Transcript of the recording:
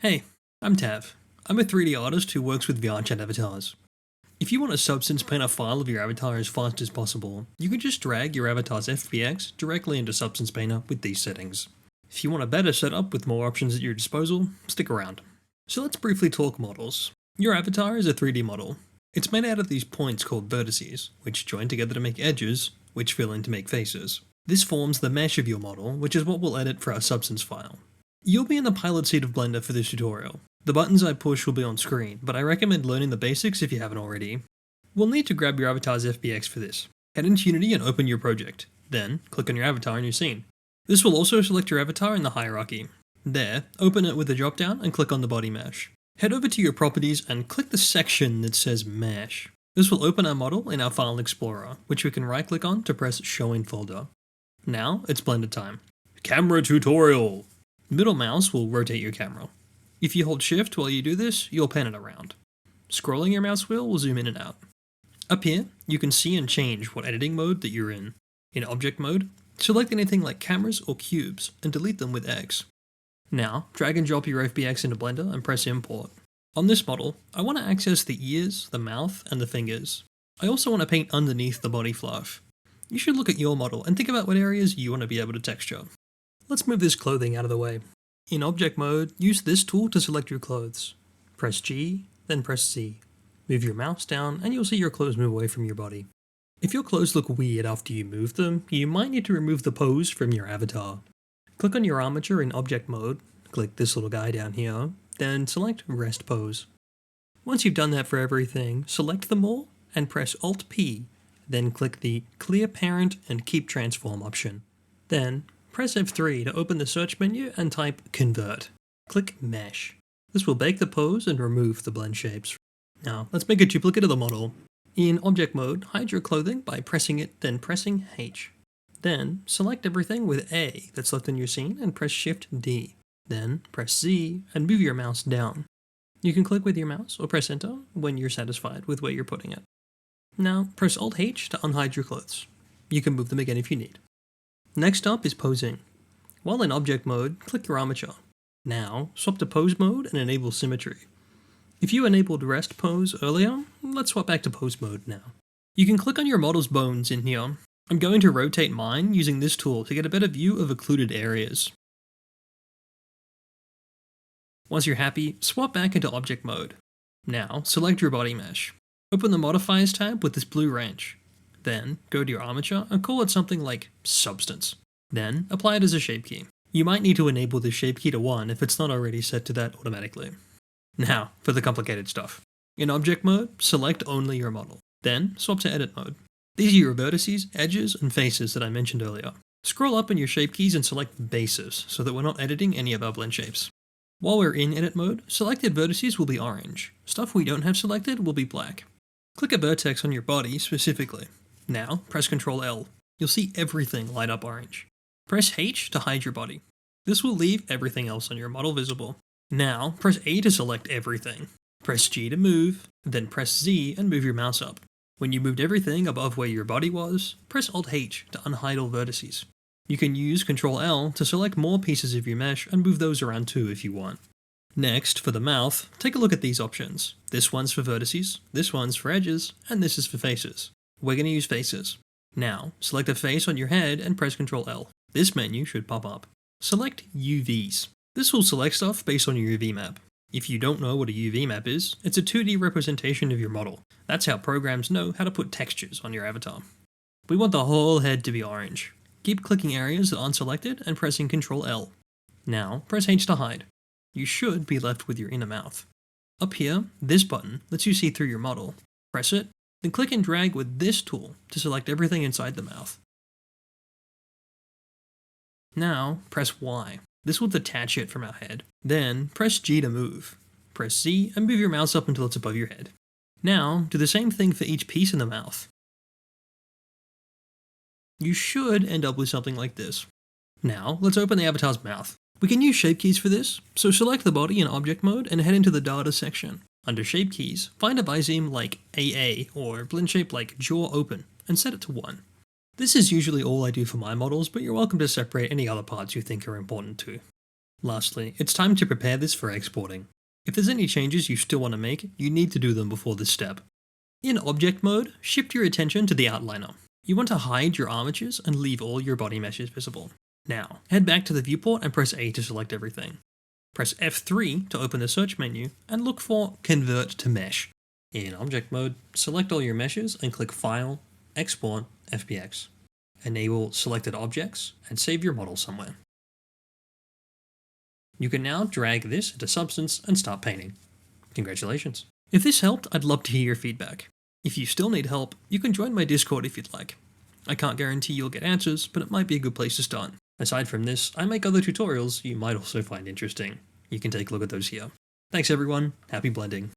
Hey, I'm Tav. I'm a 3D artist who works with VRChat avatars. If you want to substance paint a file of your avatar as fast as possible, you can just drag your avatar's FBX directly into Substance Painter with these settings. If you want a better setup with more options at your disposal, stick around. So let's briefly talk models. Your avatar is a 3D model. It's made out of these points called vertices, which join together to make edges, which fill in to make faces. This forms the mesh of your model, which is what we'll edit for our substance file. You'll be in the pilot seat of Blender for this tutorial. The buttons I push will be on screen, but I recommend learning the basics if you haven't already. We'll need to grab your avatar's FBX for this. Head into Unity and open your project. Then, click on your avatar in your scene. This will also select your avatar in the hierarchy. There, open it with the drop down and click on the body mesh. Head over to your properties and click the section that says mesh. This will open our model in our file explorer, which we can right click on to press show in folder. Now, it's Blender time. Camera tutorial! Middle mouse will rotate your camera. If you hold shift while you do this, you'll pan it around. Scrolling your mouse wheel will zoom in and out. Up here, you can see and change what editing mode that you're in. In object mode, select anything like cameras or cubes and delete them with X. Now, drag and drop your FBX into Blender and press import. On this model, I want to access the ears, the mouth, and the fingers. I also want to paint underneath the body fluff. You should look at your model and think about what areas you want to be able to texture. Let's move this clothing out of the way. In object mode, use this tool to select your clothes. Press G, then press C. Move your mouse down and you'll see your clothes move away from your body. If your clothes look weird after you move them, you might need to remove the pose from your avatar. Click on your armature in object mode, click this little guy down here, then select rest pose. Once you've done that for everything, select them all and press Alt P, then click the clear parent and keep transform option. Then press F3 to open the search menu and type convert. Click mesh. This will bake the pose and remove the blend shapes. Now, let's make a duplicate of the model. In object mode, hide your clothing by pressing it, then pressing H. Then, select everything with A that's left in your scene and press Shift D. Then, press Z and move your mouse down. You can click with your mouse or press Enter when you're satisfied with where you're putting it. Now, press Alt H to unhide your clothes. You can move them again if you need. Next up is posing. While in object mode, click your armature. Now, swap to pose mode and enable symmetry. If you enabled rest pose earlier, let's swap back to pose mode now. You can click on your model's bones in here. I'm going to rotate mine using this tool to get a better view of occluded areas. Once you're happy, swap back into object mode. Now, select your body mesh. Open the modifiers tab with this blue wrench. Then, go to your armature and call it something like substance. Then, apply it as a shape key. You might need to enable the shape key to 1 if it's not already set to that automatically. Now, for the complicated stuff. In object mode, select only your model. Then, swap to edit mode. These are your vertices, edges, and faces that I mentioned earlier. Scroll up in your shape keys and select bases so that we're not editing any of our blend shapes. While we're in edit mode, selected vertices will be orange. Stuff we don't have selected will be black. Click a vertex on your body specifically. Now, press Ctrl L. You'll see everything light up orange. Press H to hide your body. This will leave everything else on your model visible. Now, press A to select everything. Press G to move, then press Z and move your mouse up. When you moved everything above where your body was, press Alt H to unhide all vertices. You can use Ctrl L to select more pieces of your mesh and move those around too if you want. Next, for the mouth, take a look at these options. This one's for vertices, this one's for edges, and this is for faces. We're going to use faces. Now, select a face on your head and press Ctrl L. This menu should pop up. Select UVs. This will select stuff based on your UV map. If you don't know what a UV map is, it's a 2D representation of your model. That's how programs know how to put textures on your avatar. We want the whole head to be orange. Keep clicking areas that aren't selected and pressing Ctrl L. Now, press H to hide. You should be left with your inner mouth. Up here, this button lets you see through your model. Press it, then click and drag with this tool to select everything inside the mouth. Now, press Y. This will detach it from our head. Then, press G to move. Press Z and move your mouse up until it's above your head. Now, do the same thing for each piece in the mouth. You should end up with something like this. Now, let's open the avatar's mouth. We can use shape keys for this, so select the body in object mode and head into the data section. Under shape keys, find a viseme like AA or blend shape like jaw open and set it to 1. This is usually all I do for my models, but you're welcome to separate any other parts you think are important too. Lastly, it's time to prepare this for exporting. If there's any changes you still want to make, you need to do them before this step. In object mode, shift your attention to the outliner. You want to hide your armatures and leave all your body meshes visible. Now, head back to the viewport and press A to select everything. Press F3 to open the search menu and look for Convert to Mesh. In object mode, select all your meshes and click File, Export, FBX. Enable selected objects and save your model somewhere. You can now drag this into Substance and start painting. Congratulations. If this helped, I'd love to hear your feedback. If you still need help, you can join my Discord if you'd like. I can't guarantee you'll get answers, but it might be a good place to start. Aside from this, I make other tutorials you might also find interesting. You can take a look at those here. Thanks everyone, happy blending.